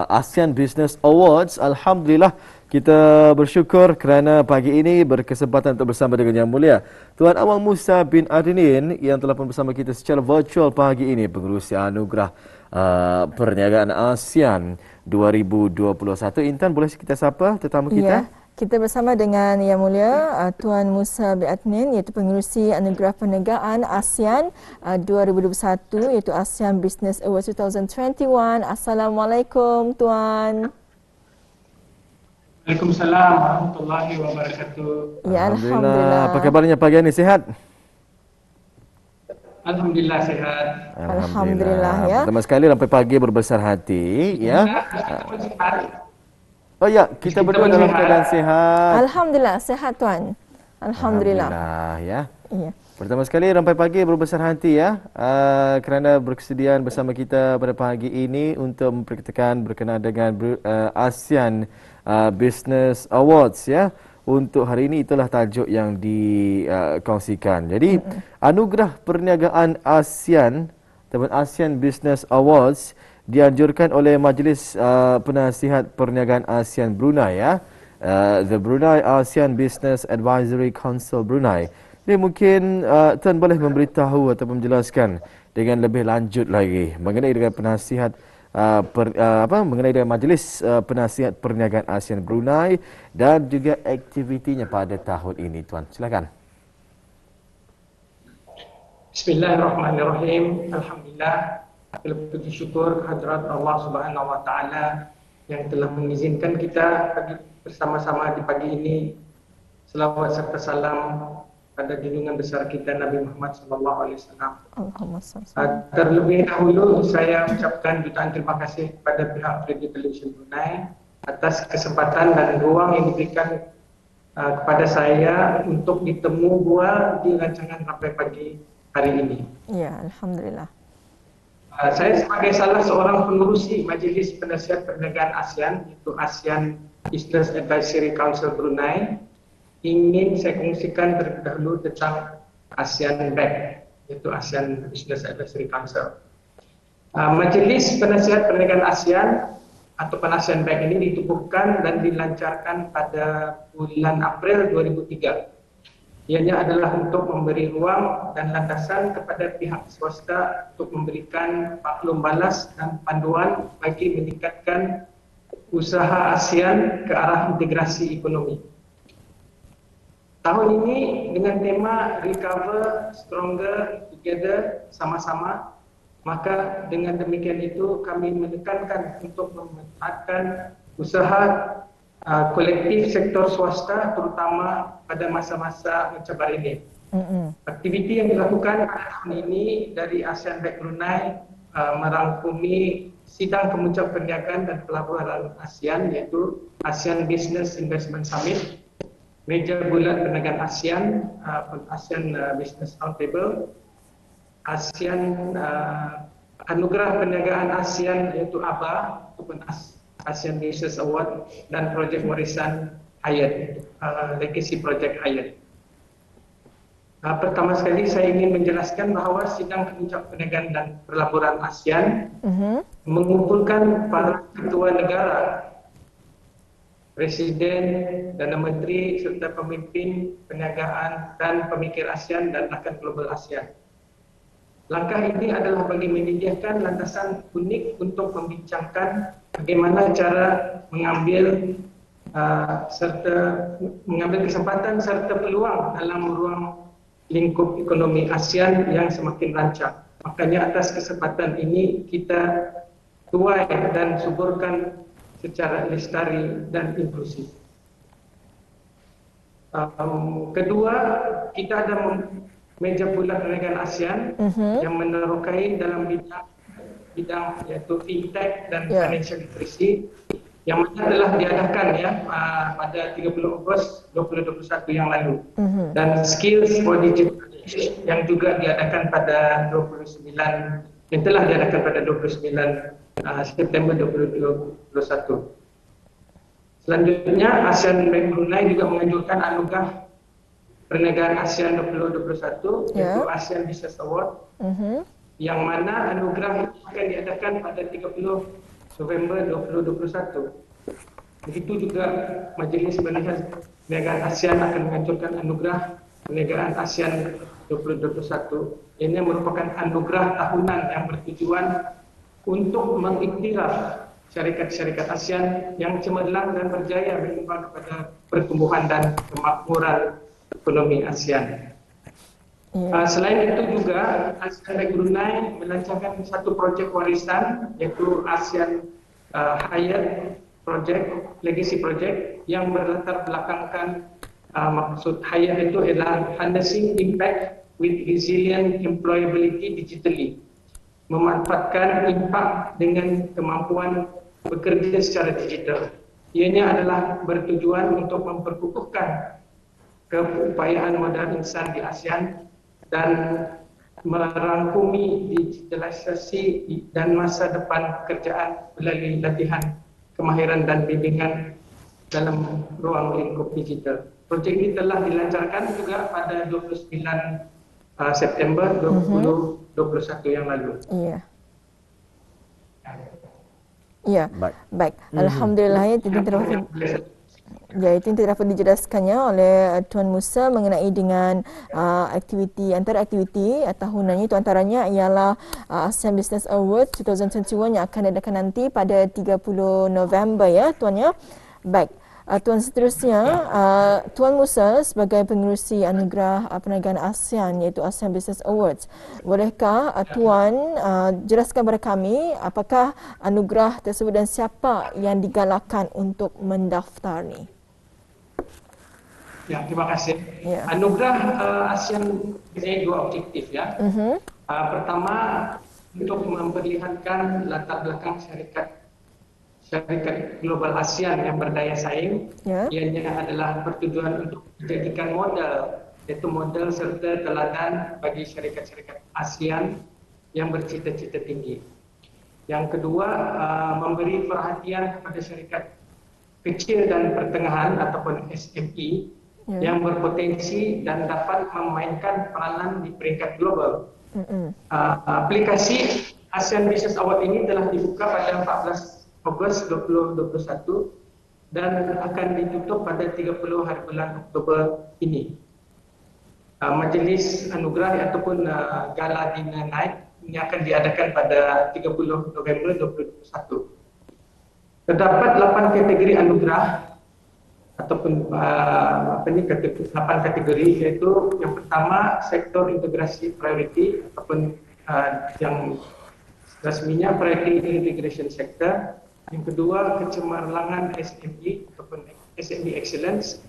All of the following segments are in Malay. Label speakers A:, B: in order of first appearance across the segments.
A: ASEAN Business Awards. Alhamdulillah, kita bersyukur kerana pagi ini berkesempatan untuk bersama dengan Yang Mulia Tuan Awang Musa bin Adnin yang telah pun bersama kita secara virtual pagi ini, pengerusi anugerah Perniagaan ASEAN 2021. Intan, boleh kita sapa tetamu kita?
B: Ya, kita bersama dengan Yang Mulia Tuan Musa bin Adnin, iaitu pengerusi Anugerah Perniagaan ASEAN 2021, iaitu ASEAN Business Awards 2021. Assalamualaikum Tuan.
C: Waalaikumsalam warahmatullahi wabarakatuh.
B: Ya,
A: Alhamdulillah. Apa kabarnya pagi ini? Sihat?
C: Alhamdulillah sihat.
B: Alhamdulillah ya.
A: Pertama sekali sampai pagi berbesar hati ya. Oh ya, kita berdua dalam keadaan sihat.
B: Alhamdulillah sihat Tuan. Alhamdulillah.
A: Ya.
B: Ya.
A: Pertama sekali rampai pagi berbesar hati ya, kerana berkesediaan bersama kita pada pagi ini untuk memperkatakan berkenaan dengan ASEAN Business Awards ya. Untuk hari ini itulah tajuk yang dikongsikan. Jadi anugerah perniagaan ASEAN ataupun ASEAN Business Awards dianjurkan oleh Majlis Penasihat Perniagaan ASEAN Brunei ya. The Brunei ASEAN Business Advisory Council Brunei. Jadi mungkin Tuan boleh memberitahu atau menjelaskan dengan lebih lanjut lagi mengenai dengan penasihat mengenai dengan Majlis Penasihat Perniagaan ASEAN Brunei dan juga aktivitinya pada tahun ini, Tuan. Silakan.
C: Bismillahirrahmanirrahim. Alhamdulillah. Puji syukur kehadirat Allah Subhanahu wa taala yang telah mengizinkan kita bersama-sama di pagi ini. Selawat serta salam pada junjungan besar kita Nabi Muhammad sallallahu alaihi wasallam. Terlebih dahulu saya ucapkan jutaan terima kasih kepada pihak Radio Television Brunei atas kesempatan dan ruang yang diberikan kepada saya untuk ditemu bual di rancangan Rampai Pagi hari ini.
B: Ya, alhamdulillah.
C: Saya sebagai salah seorang pengurusi Majlis Penasihat Perniagaan ASEAN, yaitu ASEAN Business Advisory Council Brunei, ingin saya kongsikan terlebih dahulu tentang ASEAN BAC, yaitu ASEAN Business Advisory Council. Majlis Penasihat Perniagaan ASEAN atau ASEAN BAC ini ditubuhkan dan dilancarkan pada bulan April 2003. Ianya adalah untuk memberi ruang dan landasan kepada pihak swasta untuk memberikan maklum balas dan panduan bagi meningkatkan usaha ASEAN ke arah integrasi ekonomi. Tahun ini dengan tema Recover Stronger Together, sama-sama, maka dengan demikian itu kami menekankan untuk memanfaatkan usaha kolektif sektor swasta terutama pada masa-masa mencabar ini. Aktiviti yang dilakukan pada tahun ini dari ASEAN BAC Brunei merangkumi sidang kemuncak perniagaan dan pelabuhan ASEAN, yaitu ASEAN Business Investment Summit, meja bulat perniagaan ASEAN, ASEAN Business Roundtable, ASEAN Anugerah Perniagaan ASEAN yaitu ABA ataupun ASEAN Business Award, dan Projek Warisan Hayat, Legacy Project Hayat. Pertama sekali saya ingin menjelaskan bahawa sidang kemuncak perniagaan dan pelaburan ASEAN mengumpulkan para ketua negara, presiden, Perdana Menteri serta pemimpin perniagaan dan pemikir ASEAN dan rakan global ASEAN. Langkah ini adalah bagi menyediakan landasan unik untuk membincangkan bagaimana cara mengambil kesempatan serta peluang dalam ruang lingkup ekonomi ASEAN yang semakin rancak. Makanya atas kesempatan ini kita tuai dan suburkan secara lestari dan inklusif. Kedua, kita ada meja bulat perniagaan ASEAN yang menerokai dalam bidang yaitu fintech dan financial literacy, yang mana telah diadakan ya pada 30 Ogos 2021 yang lalu, dan skills for digital yang juga diadakan pada 29 yang telah diadakan pada 29 September 2021. Selanjutnya, ASEAN BAC Brunei juga menganjurkan anugerah Perniagaan ASEAN 2021, yaitu ASEAN Business Award, yang mana anugerah itu akan diadakan pada 30 November 2021. Begitu juga Majlis Perniagaan ASEAN akan menganjurkan anugerah Perniagaan ASEAN 2021. Ini merupakan anugerah tahunan yang bertujuan untuk mengiktiraf syarikat-syarikat ASEAN yang cemerlang dan berjaya menyumbang kepada pertumbuhan dan kemakmuran ekonomi ASEAN. Selain itu juga ASEAN Brunei melancarkan satu projek warisan, iaitu ASEAN Hayat Project, Legacy Project, yang berlatar belakangkan maksud Hayat itu adalah Harnessing Impact with Resilient Employability Digitally, memanfaatkan impak dengan kemampuan bekerja secara digital. Ianya adalah bertujuan untuk memperkukuhkan keupayaan modal insan di ASEAN dan merangkumi digitalisasi dan masa depan pekerjaan melalui latihan kemahiran dan bimbingan dalam ruang lingkup digital. Projek ini telah dilancarkan juga pada 29 September 2021 yang lalu.
B: Iya. Ya, baik. Alhamdulillah ya, itu yang dapat dijelaskannya oleh Tuan Musa mengenai dengan antara aktiviti tahunannya itu antaranya ialah ASEAN Business Awards 2021 yang akan diadakan nanti pada 30 November ya Tuan ya. Baik. Tuan seterusnya, Tuan Musa sebagai pengerusi anugerah perniagaan ASEAN iaitu ASEAN Business Awards. Bolehkah Tuan jelaskan kepada kami apakah anugerah tersebut dan siapa yang digalakkan untuk mendaftar ni?
C: Ya, terima kasih. Ya. Anugerah ASEAN ini dua objektif ya. Pertama, untuk memperlihatkan latar belakang syarikat global ASEAN yang berdaya saing, ianya adalah bertujuan untuk menjadikan modal, yaitu modal serta teladan bagi syarikat-syarikat ASEAN yang bercita-cita tinggi. Yang kedua, memberi perhatian kepada syarikat kecil dan pertengahan ataupun SME yang berpotensi dan dapat memainkan peranan di peringkat global. Aplikasi ASEAN Business Award ini telah dibuka pada 14 Ogos 2021 dan akan ditutup pada 30 hari bulan Oktober ini. Majlis anugerah ataupun gala dinner night ini akan diadakan pada 30 November 2021. Terdapat 8 kategori anugerah ataupun 8 kategori, yaitu yang pertama sektor integrasi priority ataupun yang resminya priority integration sector. Yang kedua, kecemerlangan SME ataupun SME Excellence.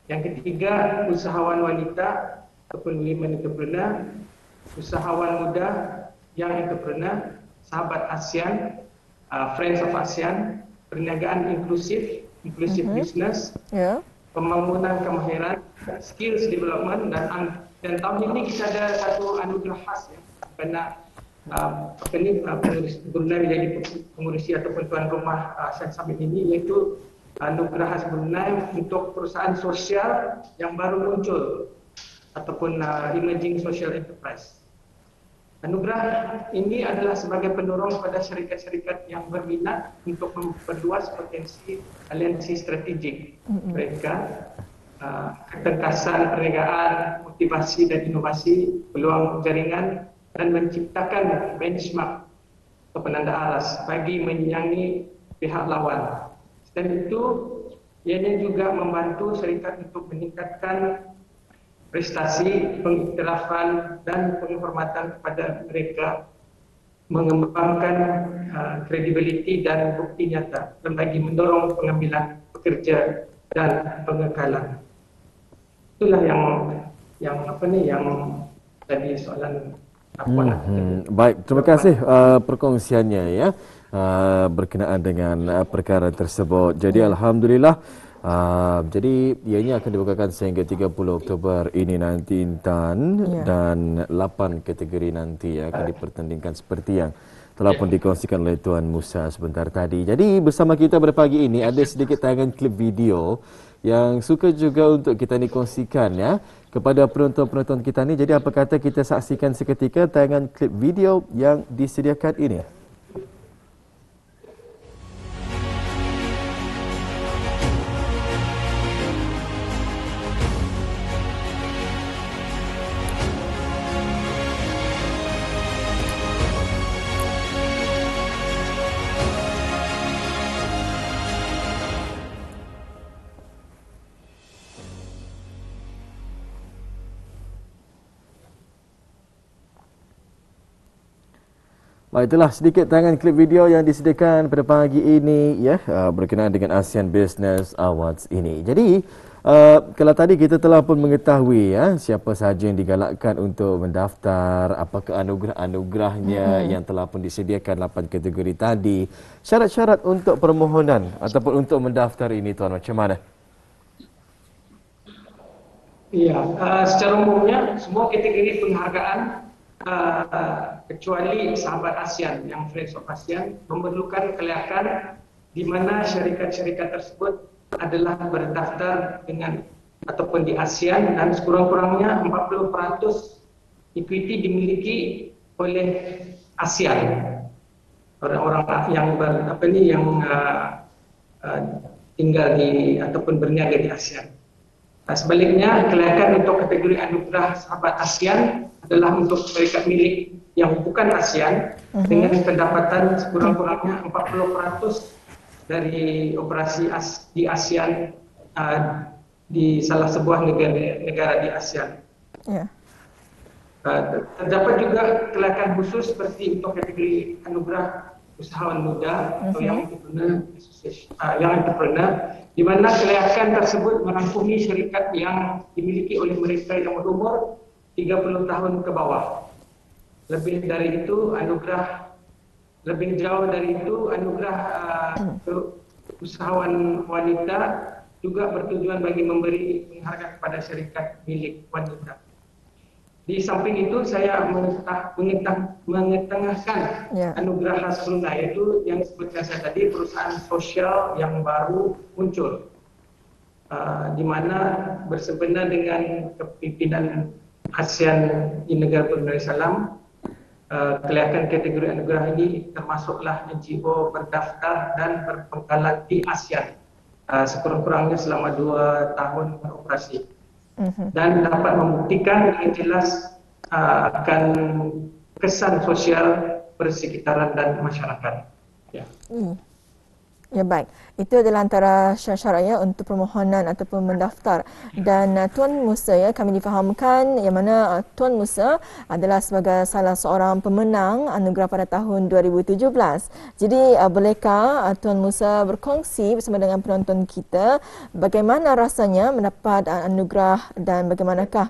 C: Yang ketiga, usahawan wanita ataupun women entrepreneur, usahawan muda yang entrepreneur, sahabat ASEAN, Friends of ASEAN, perniagaan inklusif business, pembangunan kemahiran, skills development, dan tahun ini kita ada satu anugerah khas ya, karena Brunei menjadi pengurusi ataupun tuan rumah ASEAN Summit ini, yaitu anugerah khas Brunei untuk perusahaan sosial yang baru muncul ataupun emerging social enterprise. Anugerah ini adalah sebagai pendorong kepada syarikat-syarikat yang berminat untuk memperluas potensi aliansi strategik mereka, ketentasan perniagaan, motivasi dan inovasi, peluang jaringan, dan menciptakan benchmark atau penanda aras bagi menyaingi pihak lawan. Selain itu, ianya juga membantu syarikat untuk meningkatkan prestasi, pengiktirafan dan penghormatan kepada mereka, mengembangkan kredibiliti dan bukti nyata, dan bagi mendorong pengambilan pekerja dan pengekalan. Itulah yang tadi soalan.
A: Baik, terima kasih perkongsiannya ya berkenaan dengan perkara tersebut. Jadi alhamdulillah, jadi ianya akan dibukakan sehingga 30 Oktober ini nanti Intan, dan 8 kategori nanti akan dipertandingkan seperti yang telah pun dikongsikan oleh Tuan Musa sebentar tadi. Jadi bersama kita pada pagi ini ada sedikit tayangan klip video yang suka juga untuk kita dikongsikan ya kepada penonton-penonton kita ni. Jadi apa kata kita saksikan seketika tayangan klip video yang disediakan ini. Baik, itulah sedikit tayangan klip video yang disediakan pada pagi ini ya, berkenaan dengan ASEAN Business Awards ini. Jadi kalau tadi kita telah pun mengetahui ya siapa sahaja yang digalakkan untuk mendaftar, apakah anugerah-anugerahnya yang telah pun disediakan 8 kategori tadi. Syarat-syarat untuk permohonan ataupun untuk mendaftar ini, tuan, macam mana?
C: Ya, secara umumnya semua kategori penghargaan kecuali sahabat ASEAN yang Friends of ASEAN memerlukan kelayakan di mana syarikat-syarikat tersebut adalah berdaftar dengan ataupun di ASEAN dan sekurang-kurangnya 40% equity dimiliki oleh ASEAN, orang-orang yang tinggal di ataupun berniaga di ASEAN. Sebaliknya, kelayakan untuk kategori anugerah sahabat ASEAN adalah untuk syarikat milik yang bukan ASEAN dengan pendapatan sekurang-kurangnya 40% dari operasi di ASEAN di salah sebuah negara di ASEAN. Yeah. Terdapat juga kelayakan khusus seperti untuk kategori anugerah usahawan muda atau yang entrepreneur, di mana kelayakan tersebut merangkumi syarikat yang dimiliki oleh mereka yang berumur 30 tahun ke bawah. Lebih jauh dari itu, anugerah usahawan wanita juga bertujuan bagi memberi penghargaan kepada syarikat milik wanita. Di samping itu, saya mengetengahkan anugerah khas Brunei, yaitu yang disebutkan saya tadi, perusahaan sosial yang baru muncul, di mana bersempena dengan kepimpinan ASEAN di negara Brunei Darussalam. Kelayakan kategori anugerah ini termasuklah NGO berdaftar dan berpengkalan di ASEAN sekurang-kurangnya selama 2 tahun beroperasi. Dan dapat membuktikan dengan jelas akan kesan sosial persekitaran dan masyarakat. Ya.
B: Ya, baik. Itu adalah antara syarat-syaratnya untuk permohonan ataupun mendaftar. Dan Tuan Musa, ya, kami difahamkan yang mana Tuan Musa adalah sebagai salah seorang pemenang anugerah pada tahun 2017. Jadi bolehkah Tuan Musa berkongsi bersama dengan penonton kita bagaimana rasanya mendapat anugerah dan bagaimanakah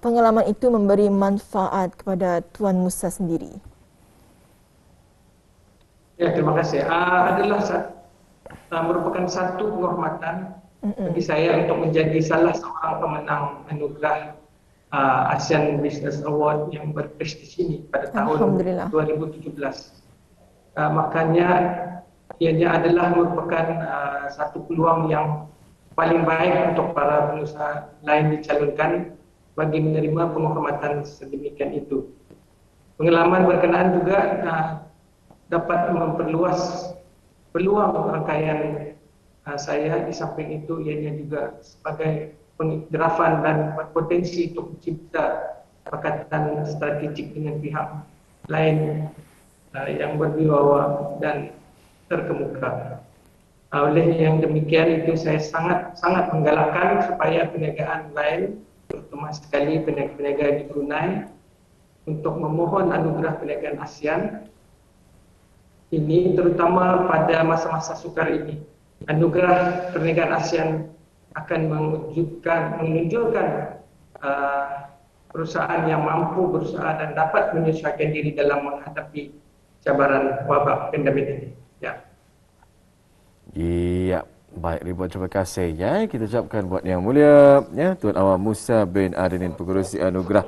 B: pengalaman itu memberi manfaat kepada Tuan Musa sendiri?
C: Ya, terima kasih. Merupakan satu penghormatan bagi saya untuk menjadi salah seorang pemenang anugerah ASEAN Business Award yang berprestij ini pada tahun 2017. Makanya ianya adalah merupakan satu peluang yang paling baik untuk para pengusaha lain dicalonkan bagi menerima penghormatan sedemikian itu. Pengalaman berkenaan juga dapat memperluas peluang rangkaian saya. Di samping itu, ianya juga sebagai pengiktirafan dan berpotensi untuk mencipta pakatan strategik dengan pihak lain yang berwibawa dan terkemuka. Oleh yang demikian itu, saya sangat menggalakkan supaya perniagaan lain, terutama sekali peniaga di Brunei, untuk memohon anugerah perniagaan ASEAN ini, terutama pada masa-masa sukar ini. Anugerah perniagaan ASEAN akan menunjukkan perusahaan yang mampu berusaha dan dapat menyesuaikan diri dalam menghadapi cabaran wabak pandemik ini. Ya.
A: Iya, baik, ribuan terima kasih ya. Kita ucapkan buat Yang Mulia ya Tuan Awang Musa bin Adenin, pengerusi anugerah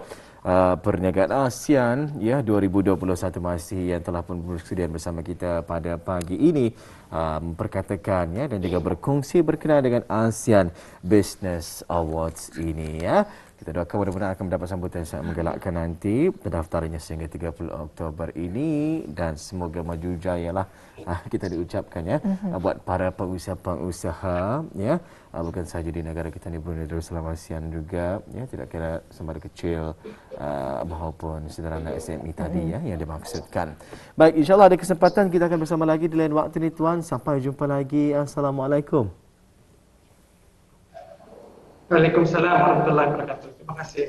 A: perniagaan ASEAN ya 2021 masih yang telah pun bersedia bersama kita pada pagi ini, memperkatakan ya dan juga berkongsi berkenaan dengan ASEAN Business Awards ini ya. Kita doakan mudah-mudahan akan mendapat sambutan yang sangat menggalakkan nanti pendaftarannya sehingga 30 Oktober ini, dan semoga maju jaya lah kita diucapkan ya buat para pengusaha-pengusaha ya, bukan sahaja di negara kita ni, Brunei Darussalam, ASEAN juga ya, tidak kira sama ada kecil maupun sederhana SME tadi ya yang dimaksudkan. Baik, insyaAllah ada kesempatan kita akan bersama lagi di lain waktu ni, Tuan. Sampai jumpa lagi. Assalamualaikum.
C: Waalaikumsalam warahmatullahi wabarakatuh. Terima kasih.